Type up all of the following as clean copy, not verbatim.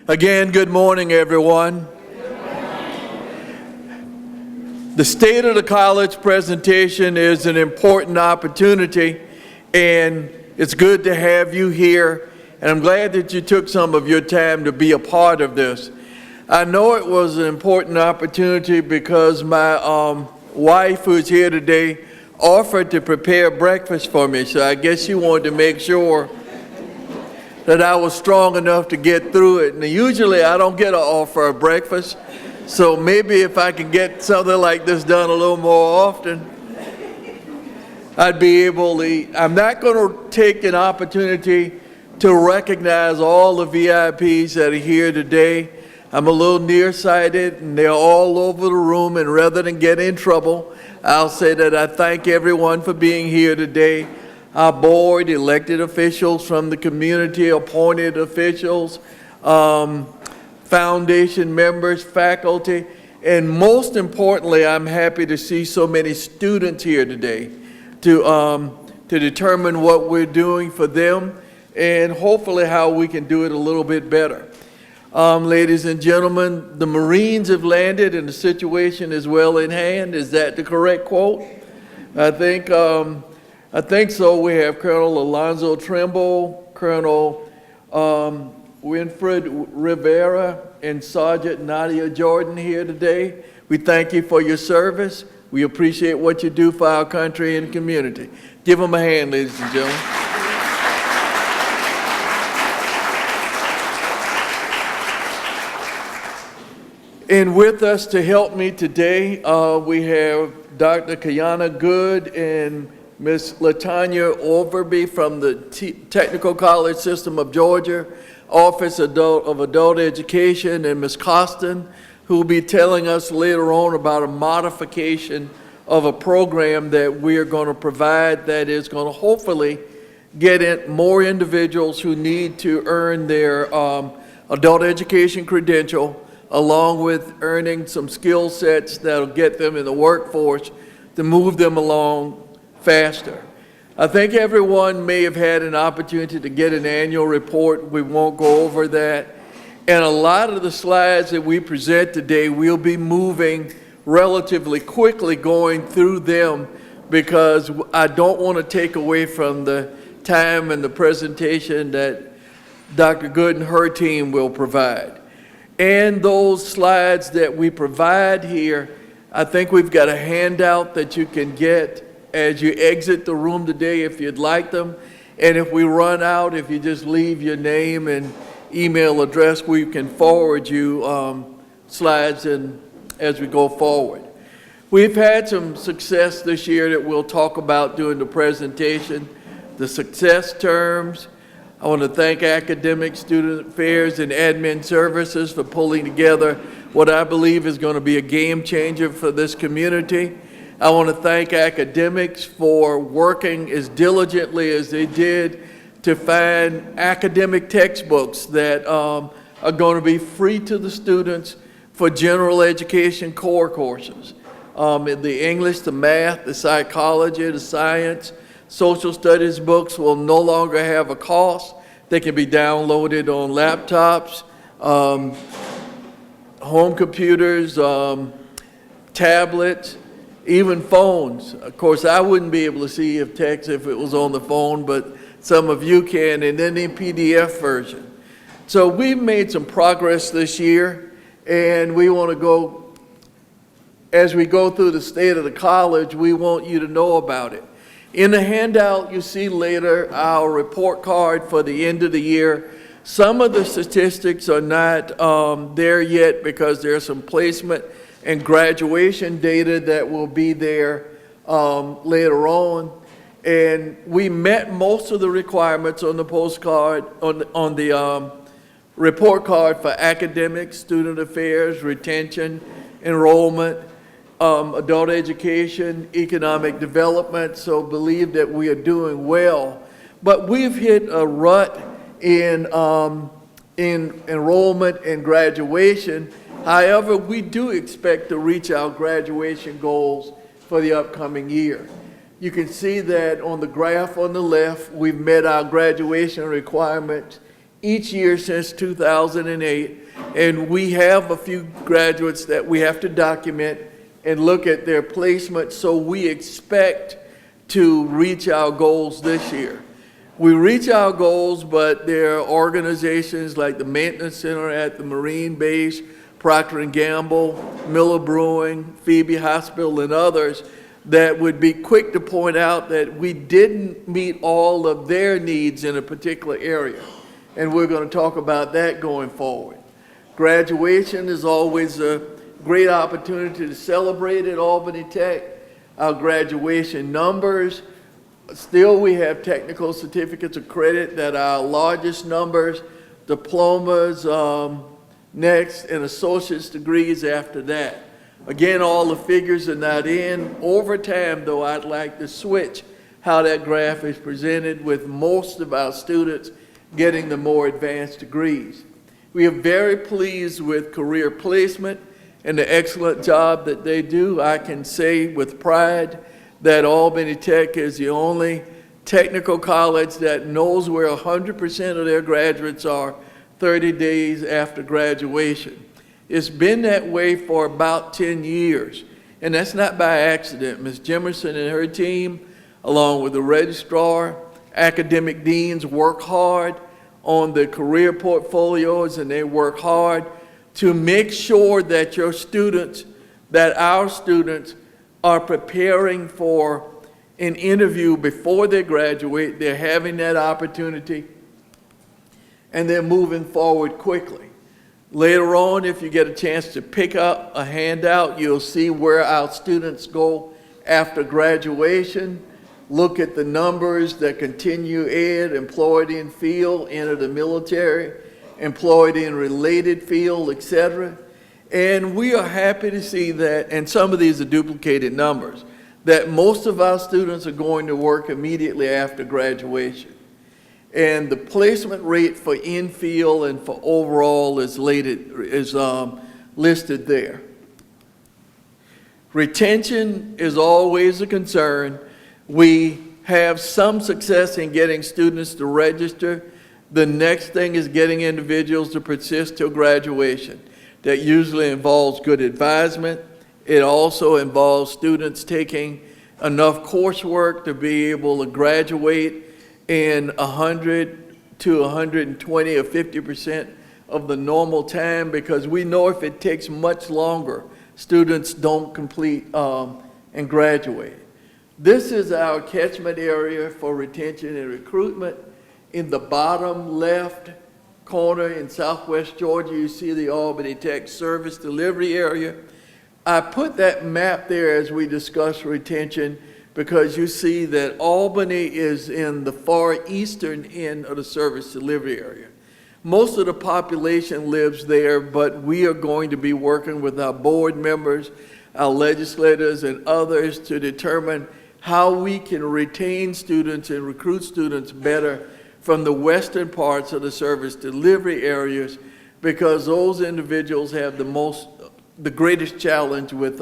Again, good morning, everyone. The State of the College presentation is an important opportunity, and it's good to have you here, and I'm glad that you took some of your time to be a part of this. I know it was an important opportunity because my wife, who's here today, offered to prepare breakfast for me, so I guess she wanted to make sure that I was strong enough to get through it. And usually I don't get an offer of breakfast, so maybe if I can get something like this done a little more often, I'd be able to eat. I'm not going to take an opportunity to recognize all the VIPs that are here today. I'm a little nearsighted, and they're all over the room, and rather than get in trouble, I'll say that I thank everyone for being here today. Our board, elected officials from the community, appointed officials, foundation members, faculty, and most importantly, I'm happy to see so many students here today to determine what we're doing for them and hopefully how we can do it a little bit better. Ladies and gentlemen, the Marines have landed and the situation is well in hand. Is that the correct quote? I think so. We have Colonel Alonzo Trimble, Colonel Winfred Rivera, and Sergeant Nadia Jordan here today. We thank you for your service. We appreciate what you do for our country and community. Give them a hand, ladies and gentlemen. And with us to help me today, we have Dr. Cayanna Good and Ms. Latanya Overby from the Technical College System of Georgia, Office of Adult Education, and Ms. Costin, who will be telling us later on about a modification of a program that we are going to provide that is going to hopefully get in more individuals who need to earn their adult education credential, along with earning some skill sets that'll get them in the workforce to move them along faster. I think everyone may have had an opportunity to get an annual report. We won't go over that. And a lot of the slides that we present today, we'll be moving relatively quickly going through them because I don't want to take away from the time and the presentation that Dr. Good and her team will provide. And those slides that we provide here, I think we've got a handout that you can get as you exit the room today if you'd like them. And if we run out, if you just leave your name and email address, we can forward you slides as we go forward. We've had some success this year that we'll talk about during the presentation. The success terms. I want to thank Academic, Student Affairs, and Admin Services for pulling together what I believe is going to be a game changer for this community. I want to thank academics for working as diligently as they did to find academic textbooks that are going to be free to the students for general education core courses. The English, the math, the psychology, the science, social studies books will no longer have a cost. They can be downloaded on laptops, home computers, tablets, even phones. Of course, I wouldn't be able to see text if it was on the phone, but some of you can, and then the PDF version. So we've made some progress this year, and we want to go, as we go through the state of the college, we want you to know about it. In the handout you see later our report card for the end of the year. Some of the statistics are not there yet because there's some placement and graduation data that will be there later on. And we met most of the requirements on the postcard, on the report card for academics, student affairs, retention, enrollment, adult education, economic development, so believe that we are doing well. But we've hit a rut in enrollment and graduation. However, we do expect to reach our graduation goals for the upcoming year. You can see that on the graph on the left, we've met our graduation requirements each year since 2008, and we have a few graduates that we have to document and look at their placement, so we expect to reach our goals this year. We reach our goals, but there are organizations like the Maintenance Center at the Marine Base, Procter & Gamble, Miller Brewing, Phoebe Hospital, and others that would be quick to point out that we didn't meet all of their needs in a particular area. And we're going to talk about that going forward. Graduation is always a great opportunity to celebrate at Albany Tech. Our graduation numbers, still we have technical certificates of credit that are our largest numbers, diplomas next, and associate's degrees after that. Again, all the figures are not in. Over time, though, I'd like to switch how that graph is presented, with most of our students getting the more advanced degrees. We are very pleased with career placement and the excellent job that they do. I can say with pride that Albany Tech is the only technical college that knows where 100% of their graduates are 30 days after graduation. It's been that way for about 10 years, and that's not by accident. Ms. Jimerson and her team, along with the registrar, academic deans, work hard on the career portfolios, and they work hard to make sure that your students, that our students are preparing for an interview before they graduate. They're having that opportunity, and they're moving forward quickly. Later on, if you get a chance to pick up a handout, you'll see where our students go after graduation. Look at the numbers that continue ed, employed in field, enter the military, employed in related field, etc. And we are happy to see that, and some of these are duplicated numbers, that most of our students are going to work immediately after graduation. And the placement rate for in-field and for overall is listed there. Retention is always a concern. We have some success in getting students to register. The next thing is getting individuals to persist till graduation. That usually involves good advisement. It also involves students taking enough coursework to be able to graduate in 100 to 120 or 50% of the normal time, because we know if it takes much longer, students don't complete and graduate. This is our catchment area for retention and recruitment. In the bottom left corner in Southwest Georgia, you see the Albany Tech service delivery area. I put that map there as we discuss retention because you see that Albany is in the far eastern end of the service delivery area. Most of the population lives there, but we are going to be working with our board members, our legislators, and others to determine how we can retain students and recruit students better from the western parts of the service delivery areas, because those individuals have the greatest challenge with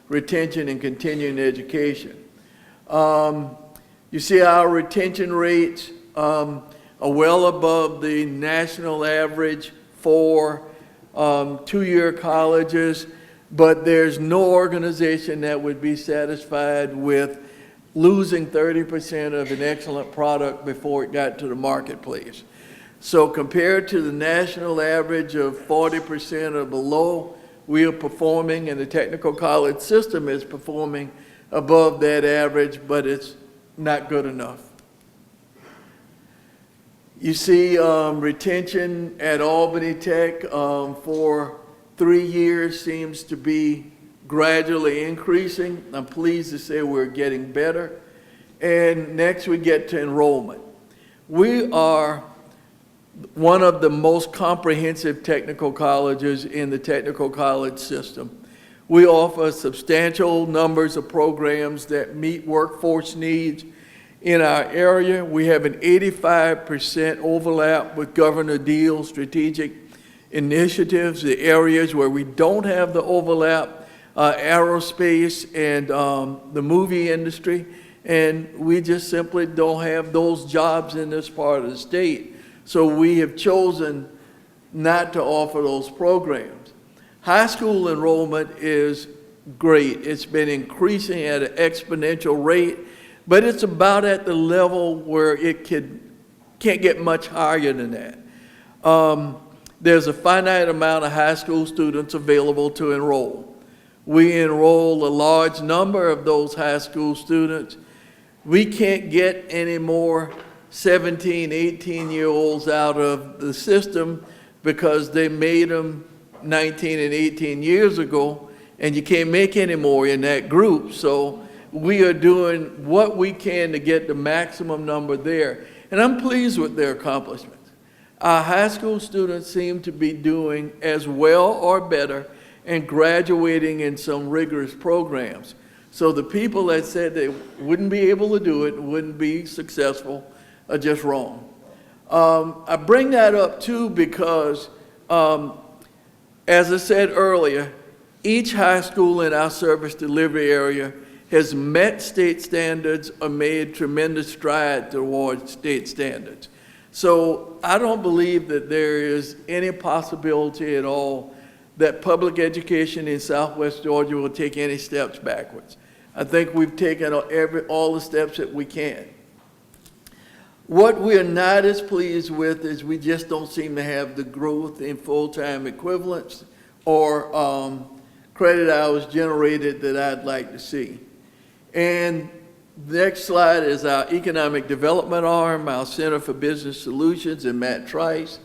retention and continuing education. You see our retention rates are well above the national average for two-year colleges, but there's no organization that would be satisfied with losing 30% of an excellent product before it got to the marketplace. So compared to the national average of 40% or below, we are performing, and the technical college system is performing above that average, but it's not good enough. You see retention at Albany Tech for 3 years seems to be gradually increasing. I'm pleased to say we're getting better. And next we get to enrollment. We are one of the most comprehensive technical colleges in the technical college system. We offer substantial numbers of programs that meet workforce needs in our area. We have an 85% overlap with Governor Deal's strategic initiatives. The areas where we don't have the overlap, aerospace and the movie industry, and we just simply don't have those jobs in this part of the state. So we have chosen not to offer those programs. High school enrollment is great. It's been increasing at an exponential rate, but it's about at the level where it can't get much higher than that. There's a finite amount of high school students available to enroll. We enroll a large number of those high school students. We can't get any more 17, 18-year-olds out of the system because they made them 19 and 18 years ago, and you can't make any more in that group. So we are doing what we can to get the maximum number there. And I'm pleased with their accomplishments. Our high school students seem to be doing as well or better and graduating in some rigorous programs. So the people that said they wouldn't be able to do it, wouldn't be successful, are just wrong. I bring that up too because, as I said earlier, each high school in our service delivery area has met state standards or made tremendous strides towards state standards. So I don't believe that there is any possibility at all that public education in Southwest Georgia will take any steps backwards. I think we've taken all the steps that we can. What we're not as pleased with is we just don't seem to have the growth in full-time equivalents or credit hours generated that I'd like to see. And the next slide is our economic development arm, our Center for Business Solutions, and Matt Trice.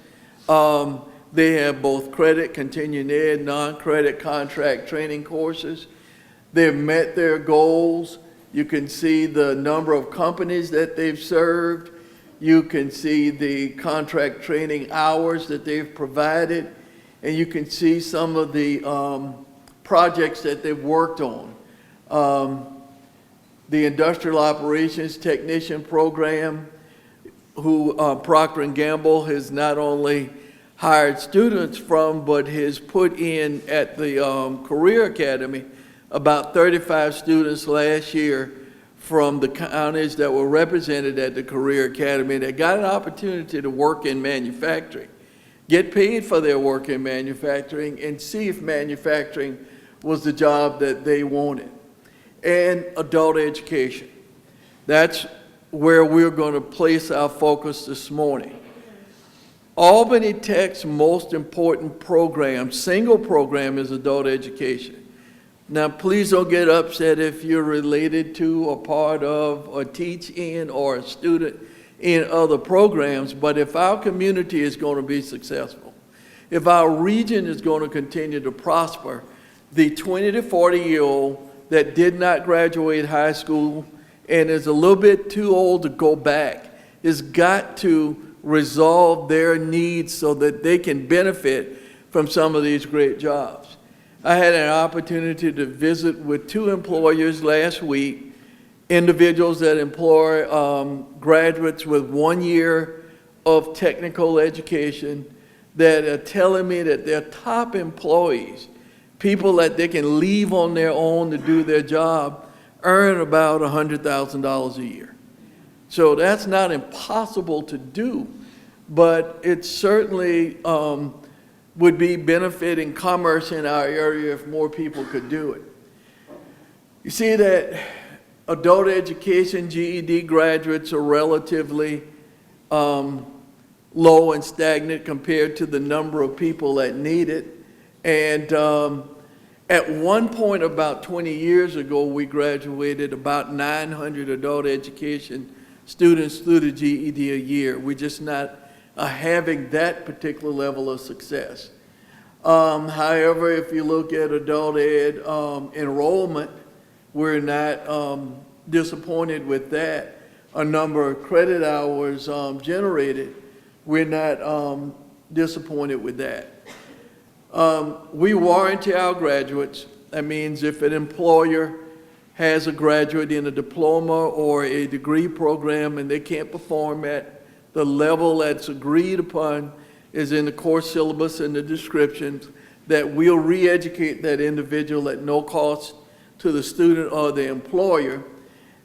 They have both credit, continuing ed, non-credit contract training courses. They've met their goals. You can see the number of companies that they've served. You can see the contract training hours that they've provided. And you can see some of the projects that they've worked on. The Industrial Operations Technician Program, who Procter & Gamble has not only hired students from, but has put in at the Career Academy about 35 students last year from the counties that were represented at the Career Academy that got an opportunity to work in manufacturing, get paid for their work in manufacturing, and see if manufacturing was the job that they wanted. And adult education. That's where we're going to place our focus this morning. Albany Tech's most important program, single program, is adult education. Now, please don't get upset if you're related to, or part of, or teach in, or a student in other programs, but if our community is going to be successful, if our region is going to continue to prosper, the 20 to 40-year-old that did not graduate high school and is a little bit too old to go back has got to resolve their needs so that they can benefit from some of these great jobs. I had an opportunity to visit with 2 employers last week, individuals that employ graduates with 1 year of technical education that are telling me that their top employees, people that they can leave on their own to do their job, earn about $100,000 a year. So that's not impossible to do, but it certainly would be benefiting commerce in our area if more people could do it. You see that adult education GED graduates are relatively low and stagnant compared to the number of people that need it. And at one point about 20 years ago, we graduated about 900 adult education students through the GED a year. We're just not having that particular level of success. However, if you look at adult ed enrollment, we're not disappointed with that. A number of credit hours generated, we're not disappointed with that. We warranty our graduates. That means if an employer has a graduate in a diploma or a degree program and they can't perform at the level that's agreed upon is in the course syllabus and the descriptions, that we'll re-educate that individual at no cost to the student or the employer.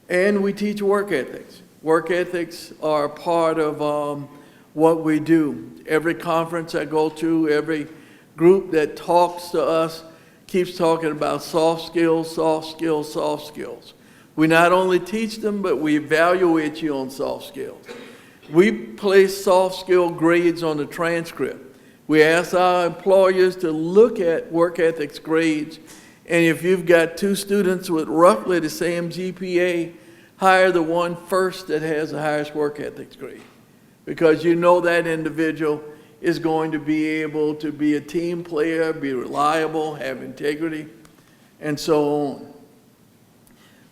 And we teach work ethics. Work ethics are part of what we do. Every conference I go to, every group that talks to us keeps talking about soft skills, soft skills, soft skills. We not only teach them, but we evaluate you on soft skills. We place soft skill grades on the transcript. We ask our employers to look at work ethics grades, and if you've got two students with roughly the same GPA, hire the one first that has the highest work ethics grade, because you know that individual is going to be able to be a team player, be reliable, have integrity, and so on.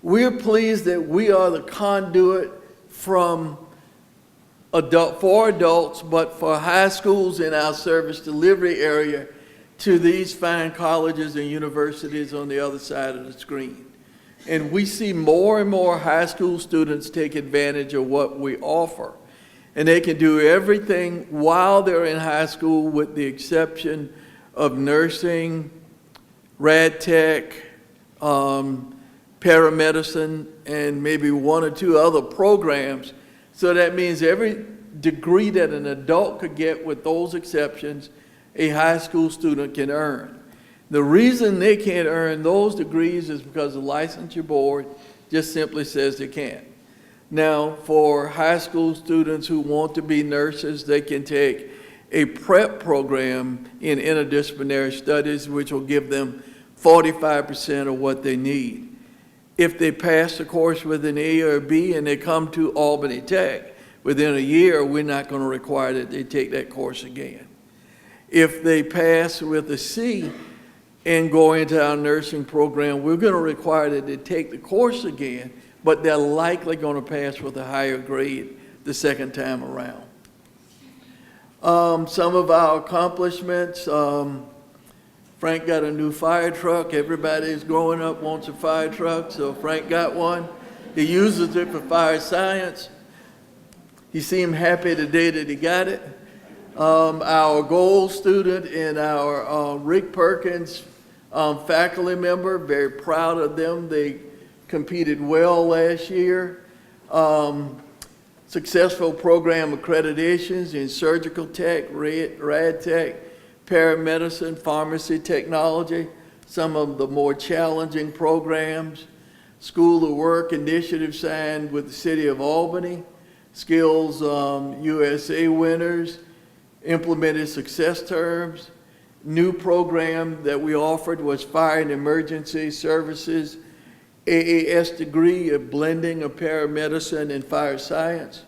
We're pleased that we are the conduit from for adults, but for high schools in our service delivery area to these fine colleges and universities on the other side of the screen. And we see more and more high school students take advantage of what we offer. And they can do everything while they're in high school, with the exception of nursing, rad tech, paramedicine, and maybe one or two other programs. So that means every degree that an adult could get with those exceptions, a high school student can earn. The reason they can't earn those degrees is because the licensure board just simply says they can't. Now, for high school students who want to be nurses, they can take a prep program in interdisciplinary studies, which will give them 45% of what they need. If they pass the course with an A or a B and they come to Albany Tech, within a year, we're not going to require that they take that course again. If they pass with a C and go into our nursing program, we're going to require that they take the course again, but they're likely going to pass with a higher grade the second time around. Some of our accomplishments, Frank got a new fire truck. Everybody's growing up wants a fire truck, so Frank got one. He uses it for fire science. He seemed happy the day that he got it. Our gold student and our Rick Perkins faculty member, very proud of them. They competed well last year. Successful program accreditations in surgical tech, rad tech, paramedicine, pharmacy technology, some of the more challenging programs. School of Work initiative signed with the City of Albany. Skills USA winners, implemented success terms. New program that we offered was Fire and Emergency Services, AAS degree of blending of paramedicine and fire science.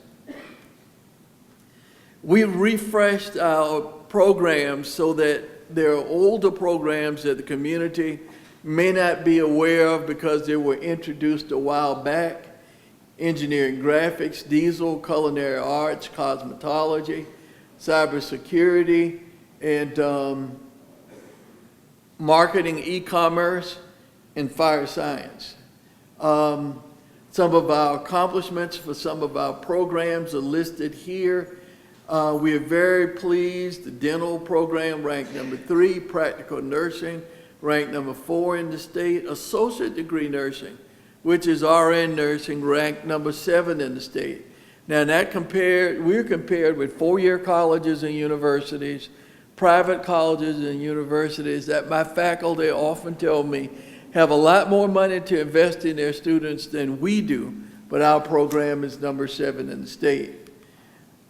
We refreshed our programs so that there are older programs that the community may not be aware of because they were introduced a while back. Engineering graphics, diesel, culinary arts, cosmetology, cybersecurity, and marketing, e-commerce, and fire science. Some of our accomplishments for some of our programs are listed here. We are very pleased. The dental program ranked number 3, practical nursing ranked number 4 in the state, associate degree nursing, which is RN nursing, ranked number 7 in the state. Now we're compared with 4-year colleges and universities, private colleges and universities that my faculty often tell me have a lot more money to invest in their students than we do, but our program is number 7 in the state.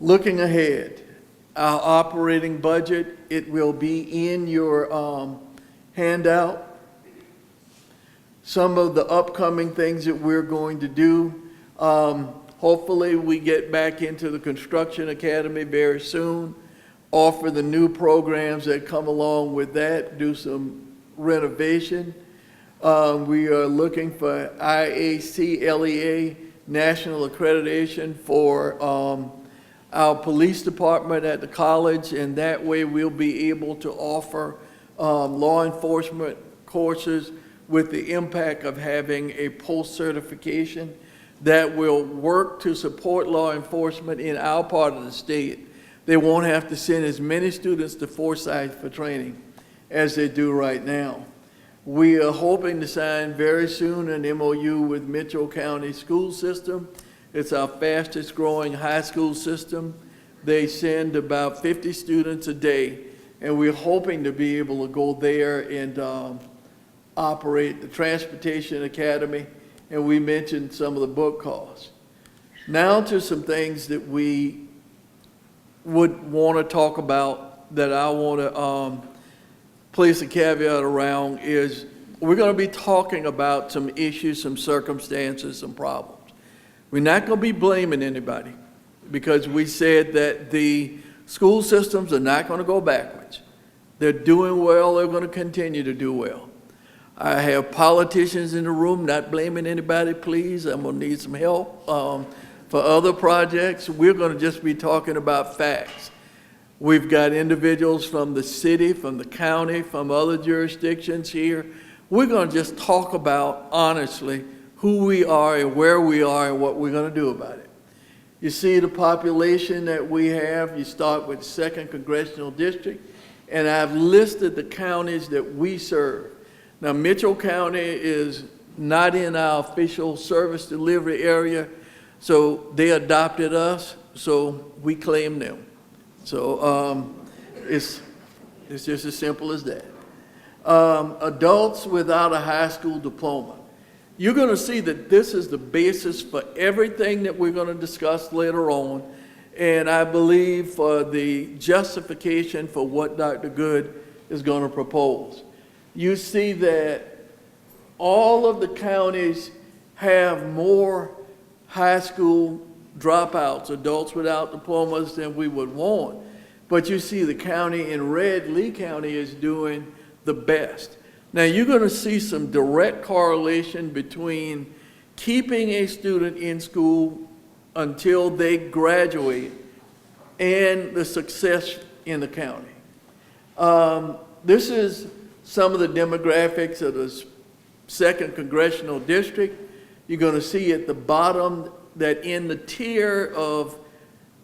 Looking ahead, our operating budget, it will be in your handout. Some of the upcoming things that we're going to do, hopefully we get back into the construction academy very soon, offer the new programs that come along with that, do some renovation. We are looking for IACLEA national accreditation for our police department at the college, and that way we'll be able to offer law enforcement courses with the impact of having a post-certification that will work to support law enforcement in our part of the state. They won't have to send as many students to Forsyth for training as they do right now. We are hoping to sign very soon an MOU with Mitchell County School System. It's our fastest growing high school system. They send about 50 students a day, and we're hoping to be able to go there and operate the Transportation Academy, and we mentioned some of the book costs. Now to some things that we would want to talk about that I want to place a caveat around is we're going to be talking about some issues, some circumstances, some problems. We're not going to be blaming anybody because we said that the school systems are not going to go backwards. They're doing well. They're going to continue to do well. I have politicians in the room, not blaming anybody, please. I'm going to need some help for other projects. We're going to just be talking about facts. We've got individuals from the city, from the county, from other jurisdictions here. We're going to just talk about, honestly, who we are and where we are and what we're going to do about it. You see the population that we have. You start with the 2nd Congressional District, and I've listed the counties that we serve. Now, Mitchell County is not in our official service delivery area, so they adopted us, so we claim them. So it's just as simple as that. Adults without a high school diploma. You're going to see that this is the basis for everything that we're going to discuss later on, and I believe for the justification for what Dr. Good is going to propose. You see that all of the counties have more high school dropouts, adults without diplomas, than we would want. But you see the county in red, Lee County, is doing the best. Now you're going to see some direct correlation between keeping a student in school until they graduate and the success in the county. This is some of the demographics of the 2nd Congressional District. You're going to see at the bottom that in the tier of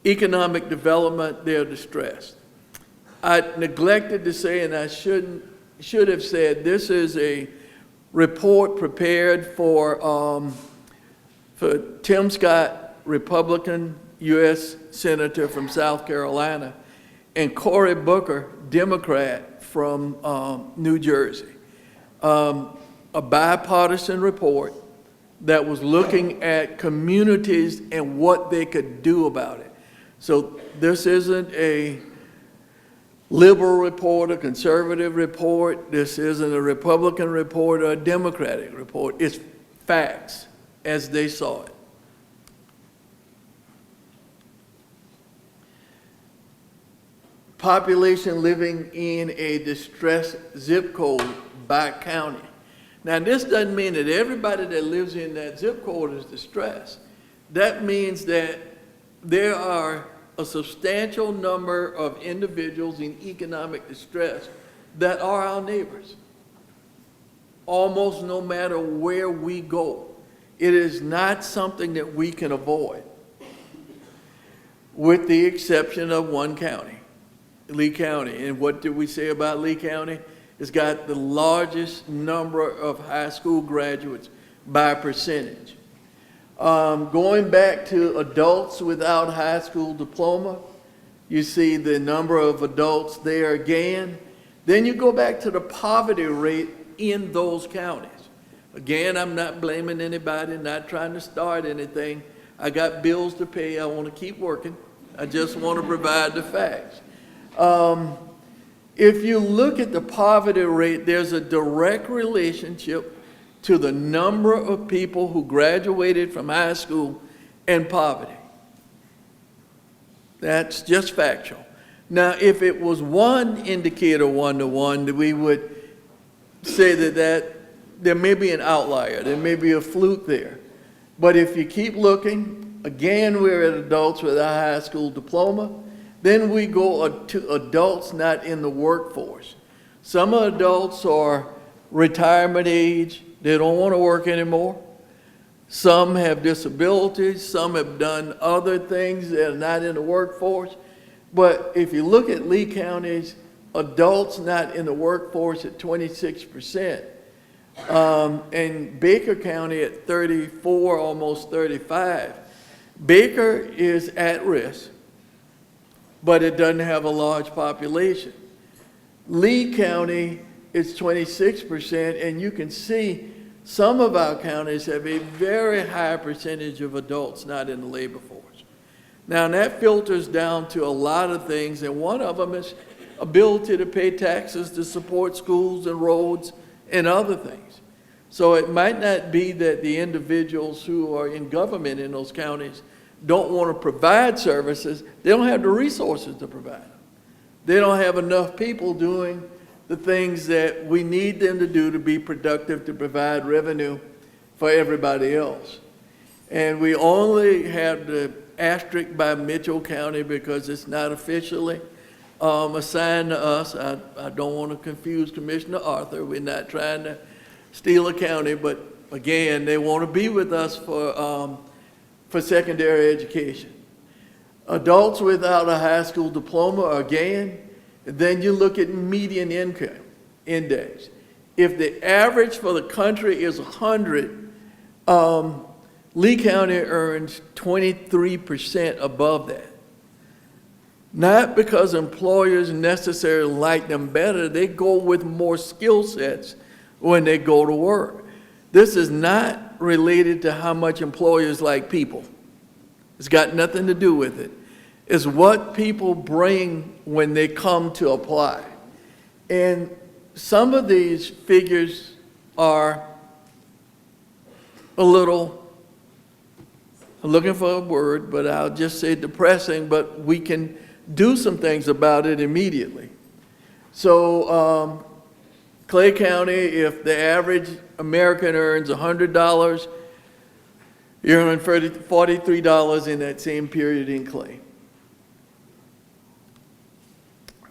economic development, they're distressed. I neglected to say, and I should have said, this is a report prepared for Tim Scott, Republican U.S. Senator from South Carolina, and Cory Booker, Democrat from New Jersey. A bipartisan report that was looking at communities and what they could do about it. So this isn't a liberal report, a conservative report. This isn't a Republican report or a Democratic report. It's facts as they saw it. Population living in a distressed zip code by county. Now, this doesn't mean that everybody that lives in that zip code is distressed. That means that there are a substantial number of individuals in economic distress that are our neighbors, almost no matter where we go. It is not something that we can avoid, with the exception of one county, Lee County. And what did we say about Lee County? It's got the largest number of high school graduates by percentage. Going back to adults without high school diploma, you see the number of adults there again. Then you go back to the poverty rate in those counties. Again, I'm not blaming anybody, not trying to start anything. I got bills to pay. I want to keep working. I just want to provide the facts. If you look at the poverty rate, there's a direct relationship to the number of people who graduated from high school and poverty. That's just factual. Now, if it was one indicator one-to-one, we would say that there may be an outlier, there may be a fluke there. But if you keep looking, again, we're at adults with a high school diploma. Then we go to adults not in the workforce. Some adults are retirement age. They don't want to work anymore. Some have disabilities. Some have done other things that are not in the workforce. But if you look at Lee County's adults not in the workforce at 26%, and Baker County at 34, almost 35, Baker is at risk but it doesn't have a large population. Lee County is 26%, and you can see some of our counties have a very high percentage of adults not in the labor force. Now, that filters down to a lot of things, and one of them is ability to pay taxes to support schools and roads and other things. So it might not be that the individuals who are in government in those counties don't want to provide services. They don't have the resources to provide them. They don't have enough people doing the things that we need them to do to be productive, to provide revenue for everybody else. And we only have the asterisk by Mitchell County because it's not officially assigned to us. I don't want to confuse Commissioner Arthur. We're not trying to steal a county, but again, they want to be with us for secondary education. Adults without a high school diploma, again, then you look at median income index. If the average for the country is 100, Lee County earns 23% above that. Not because employers necessarily like them better, they go with more skill sets when they go to work. This is not related to how much employers like people. It's got nothing to do with it. It's what people bring when they come to apply. And some of these figures are a little, I'm looking for a word, but I'll just say depressing, but we can do some things about it immediately. So Clay County, if the average American earns $100, you're earning $43 in that same period in Clay.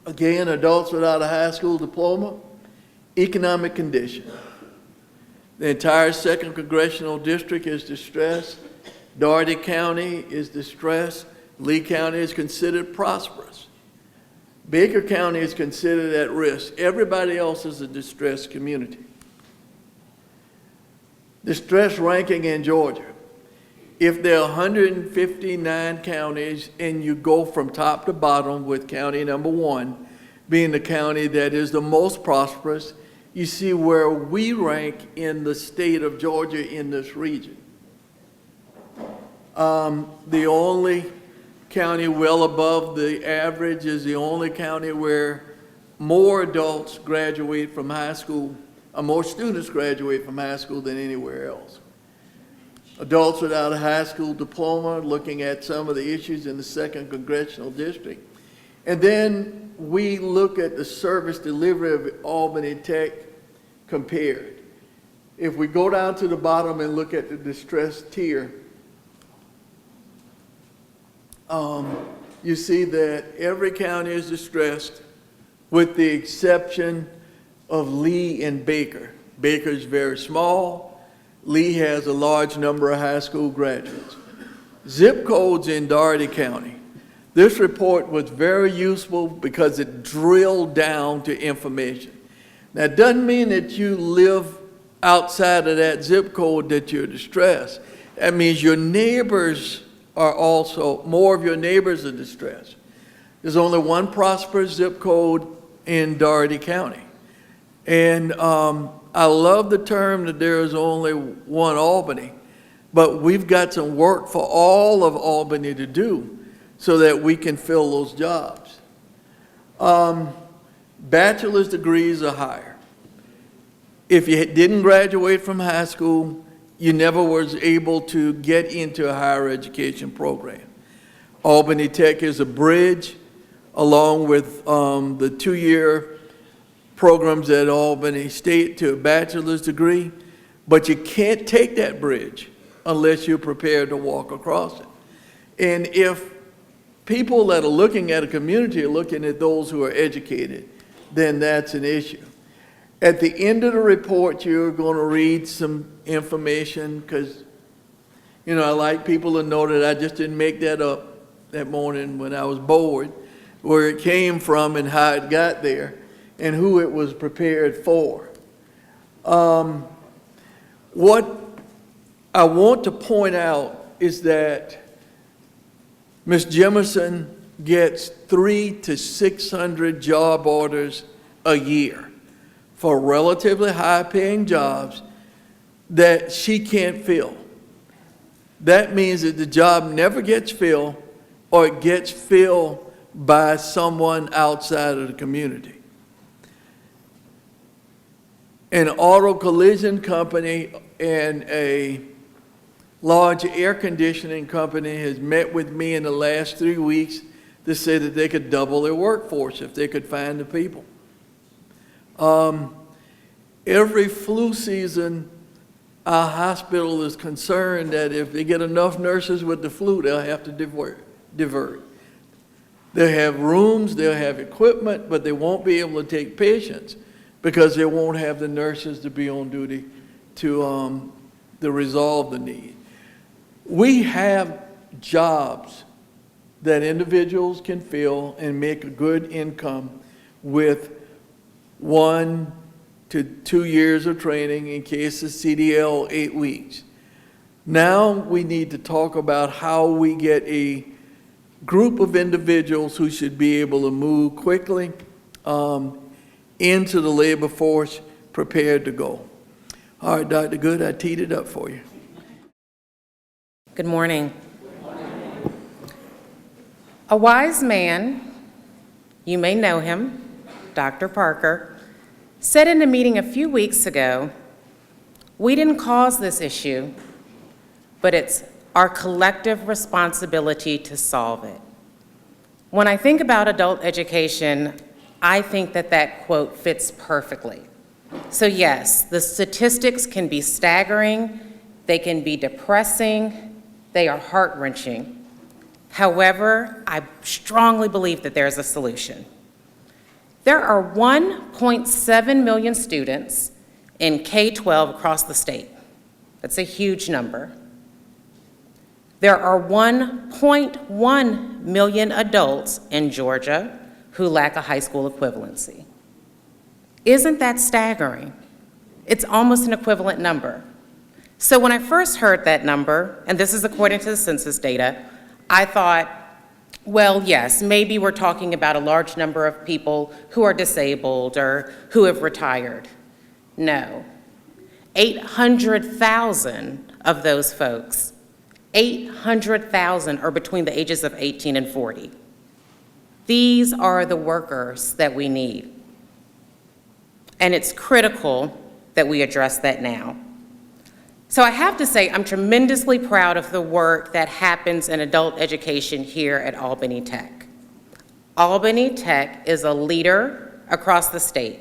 Again, adults without a high school diploma, economic condition. The entire 2nd Congressional District is distressed. Dougherty County is distressed. Lee County is considered prosperous. Baker County is considered at risk. Everybody else is a distressed community. Distress ranking in Georgia. If there are 159 counties and you go from top to bottom with county number 1 being the county that is the most prosperous, you see where we rank in the state of Georgia in this region. The only county well above the average is the only county where more adults graduate from high school, or more students graduate from high school than anywhere else. Adults without a high school diploma, looking at some of the issues in the 2nd Congressional District. And then we look at the service delivery of Albany Tech compared. If we go down to the bottom and look at the distress tier, you see that every county is distressed with the exception of Lee and Baker. Baker is very small. Lee has a large number of high school graduates. Zip codes in Dougherty County. This report was very useful because it drilled down to information. Now, it doesn't mean that you live outside of that zip code that you're distressed. That means your neighbors are also, more of your neighbors are distressed. There's only one prosperous zip code in Dougherty County. And I love the term that there is only one Albany, but we've got some work for all of Albany to do so that we can fill those jobs. Bachelor's degrees are higher. If you didn't graduate from high school, you never was able to get into a higher education program. Albany Tech is a bridge along with the 2-year programs at Albany State to a bachelor's degree, but you can't take that bridge unless you're prepared to walk across it. And if people that are looking at a community are looking at those who are educated, then that's an issue. At the end of the report, you're going to read some information because, you know, I like people to know that I just didn't make that up that morning when I was bored, where it came from and how it got there and who it was prepared for. What I want to point out is that Ms. Jemison gets 300 to 600 job orders a year for relatively high-paying jobs that she can't fill. That means that the job never gets filled, or it gets filled by someone outside of the community. An auto collision company and a large air conditioning company has met with me in the last 3 weeks to say that they could double their workforce if they could find the people. Every flu season, our hospital is concerned that if they get enough nurses with the flu, they'll have to divert. They'll have rooms, they'll have equipment, but they won't be able to take patients because they won't have the nurses to be on duty to resolve the need. We have jobs that individuals can fill and make a good income with 1 to 2 years of training, in case of CDL, 8 weeks. Now we need to talk about how we get a group of individuals who should be able to move quickly into the labor force, prepared to go. All right, Dr. Good, I teed it up for you. Good morning. A wise man, you may know him, Dr. Parker, said in a meeting a few weeks ago, we didn't cause this issue, but it's our collective responsibility to solve it. When I think about adult education, I think that that quote fits perfectly. So yes, the statistics can be staggering, they can be depressing, they are heart-wrenching. However, I strongly believe that there's a solution. There are 1.7 million students in K-12 across the state. That's a huge number. There are 1.1 million adults in Georgia who lack a high school equivalency. Isn't that staggering? It's almost an equivalent number. So when I first heard that number, and this is according to the census data, I thought, well, yes, maybe we're talking about a large number of people who are disabled or who have retired. No. 800,000 of those folks, 800,000 are between the ages of 18 and 40. These are the workers that we need. And it's critical that we address that now. So I have to say, I'm tremendously proud of the work that happens in adult education here at Albany Tech. Albany Tech is a leader across the state.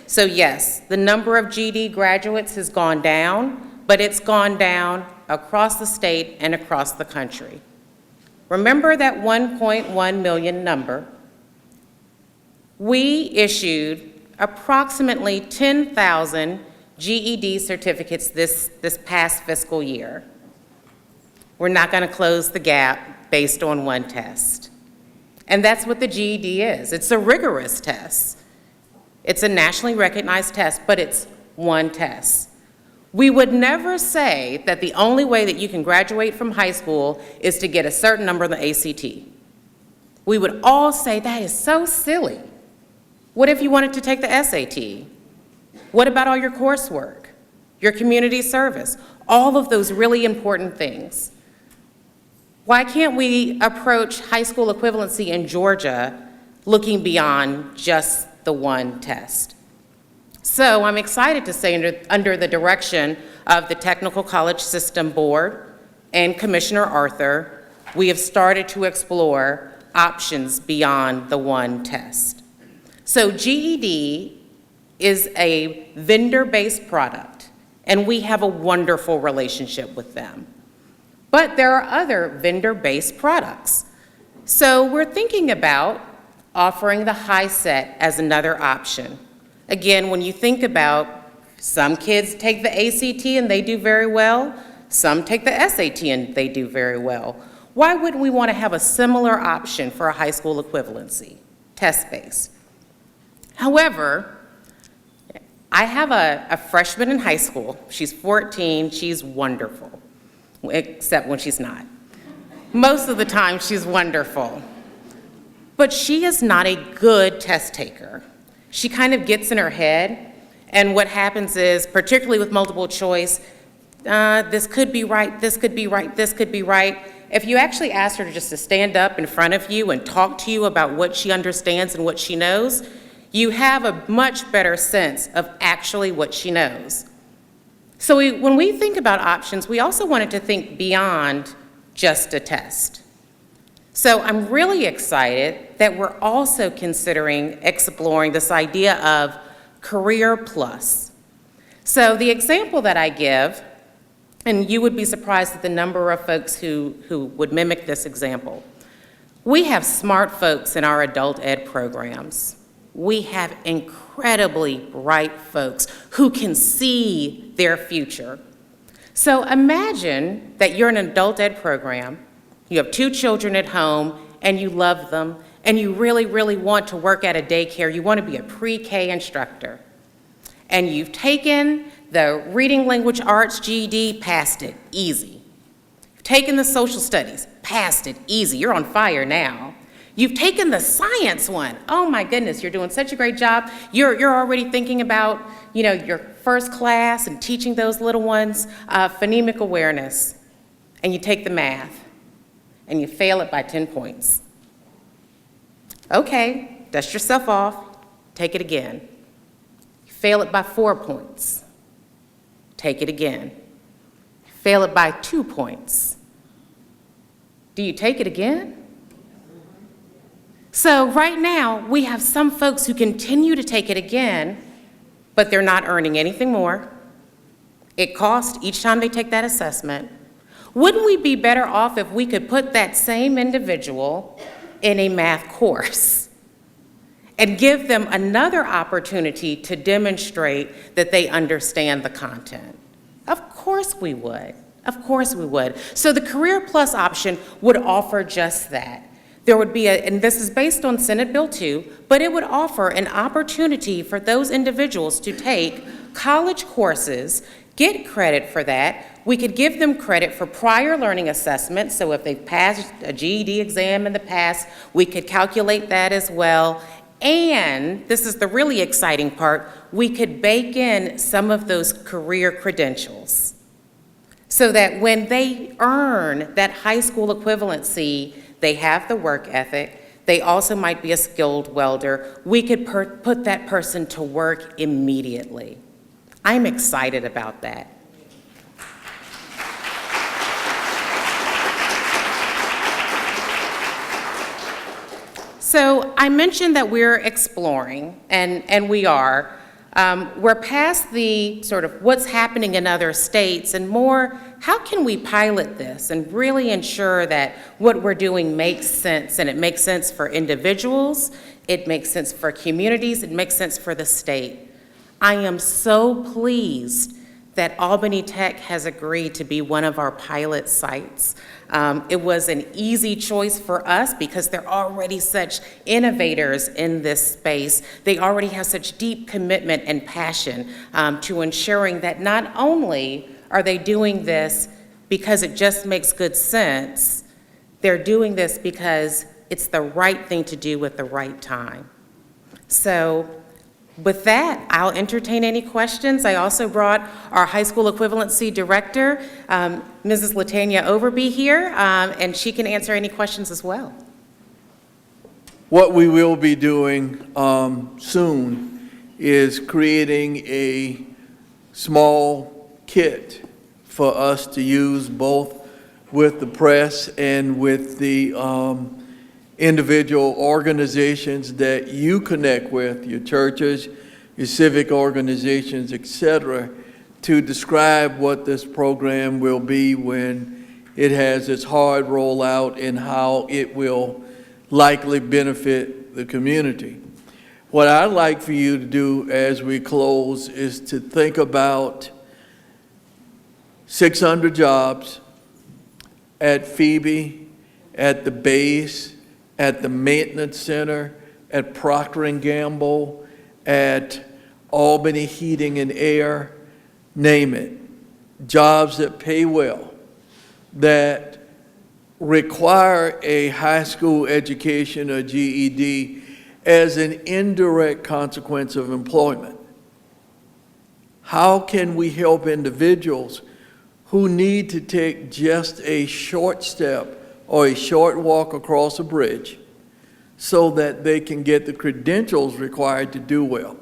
So yes, the number of GED graduates has gone down, but it's gone down across the state and across the country. Remember that 1.1 million number? We issued approximately 10,000 GED certificates this past fiscal year. We're not going to close the gap based on one test. And that's what the GED is. It's a rigorous test. It's a nationally recognized test, but it's one test. We would never say that the only way that you can graduate from high school is to get a certain number on the ACT. We would all say that is so silly. What if you wanted to take the SAT? What about all your coursework, your community service, all of those really important things? Why can't we approach high school equivalency in Georgia looking beyond just the one test? So I'm excited to say under the direction of the Technical College System Board and Commissioner Arthur, we have started to explore options beyond the one test. So GED is a vendor-based product, and we have a wonderful relationship with them. But there are other vendor-based products. So we're thinking about offering the HiSET as another option. Again, when you think about some kids take the ACT and they do very well, some take the SAT and they do very well. Why wouldn't we want to have a similar option for a high school equivalency, test-based? However, I have a freshman in high school. She's 14, she's wonderful, except when she's not. Most of the time, she's wonderful. but she is not a good test taker. She kind of gets in her head, and what happens is, particularly with multiple choice, this could be right, this could be right, this could be right. If you actually ask her to stand up in front of you and talk to you about what she understands and what she knows, you have a much better sense of actually what she knows. So when we think about options, we also wanted to think beyond just a test. So I'm really excited that we're also considering exploring this idea of Career Plus. So the example that I give, and you would be surprised at the number of folks who would mimic this example. We have smart folks in our adult ed programs. We have incredibly bright folks who can see their future. So imagine that you're in an adult ed program, you have 2 children at home, and you love them, and you really, really want to work at a daycare. You want to be a pre-K instructor. And you've taken the reading language arts GED, passed it, easy. You've taken the social studies, passed it, easy. You're on fire now. You've taken the science one. Oh my goodness, you're doing such a great job. You're already thinking about, your first class and teaching those little ones phonemic awareness. And you take the math and you fail it by 10 points. Okay, dust yourself off, take it again. You fail it by 4 points. Take it again. Fail it by 2 points. Do you take it again? So right now, we have some folks who continue to take it again, but they're not earning anything more. It costs each time they take that assessment. Wouldn't we be better off if we could put that same individual in a math course and give them another opportunity to demonstrate that they understand the content? Of course we would. Of course we would. So the Career Plus option would offer just that. There would be and this is based on Senate Bill 2, but it would offer an opportunity for those individuals to take college courses, get credit for that. We could give them credit for prior learning assessment, so if they've passed a GED exam in the past, we could calculate that as well. And this is the really exciting part, we could bake in some of those career credentials so that when they earn that high school equivalency, they have the work ethic, they also might be a skilled welder. We could put that person to work immediately. I'm excited about that. So I mentioned that we're exploring, and we are. We're past the sort of what's happening in other states and more, how can we pilot this and really ensure that what we're doing makes sense, and it makes sense for individuals, it makes sense for communities, it makes sense for the state. I am so pleased that Albany Tech has agreed to be one of our pilot sites. It was an easy choice for us because they're already such innovators in this space. They already have such deep commitment and passion to ensuring that not only are they doing this because it just makes good sense, they're doing this because it's the right thing to do at the right time. So with that, I'll entertain any questions. I also brought our high school equivalency director, Mrs. Latanya Overby here, and she can answer any questions as well. What we will be doing soon is creating a small kit for us to use both with the press and with the individual organizations that you connect with, your churches, your civic organizations, etc., to describe what this program will be when it has its hard rollout and how it will likely benefit the community. What I'd like for you to do as we close is to think about 600 jobs at Phoebe, at the base, at the maintenance center, at Procter & Gamble, at Albany Heating and Air, name it. Jobs that pay well, that require a high school education or GED as an indirect consequence of employment. How can we help individuals who need to take just a short step or a short walk across a bridge so that they can get the credentials required to do well?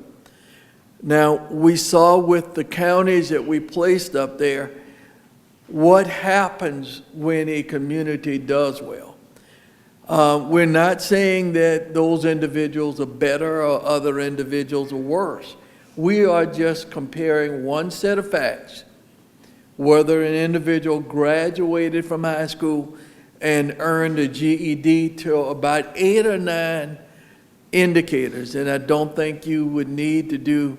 Now, we saw with the counties that we placed up there what happens when a community does well. We're not saying that those individuals are better or other individuals are worse. We are just comparing one set of facts, whether an individual graduated from high school and earned a GED, to about 8 or 9 indicators. And I don't think you would need to do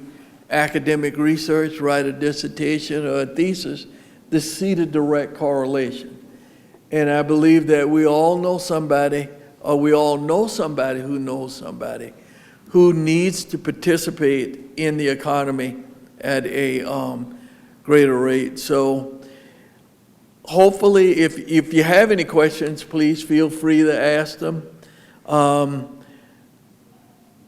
academic research, write a dissertation or a thesis to see the direct correlation. And I believe that we all know somebody, or we all know somebody who knows somebody who needs to participate in the economy at a greater rate. So hopefully, if you have any questions, please feel free to ask them.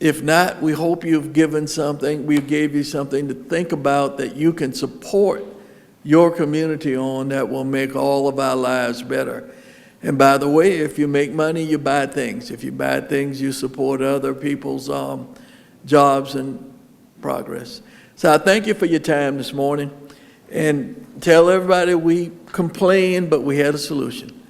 If not, we hope we gave you something to think about that you can support your community on, that will make all of our lives better. And by the way, if you make money, you buy things. If you buy things, you support other people's jobs and progress. So I thank you for your time this morning, and tell everybody we complained, but we had a solution.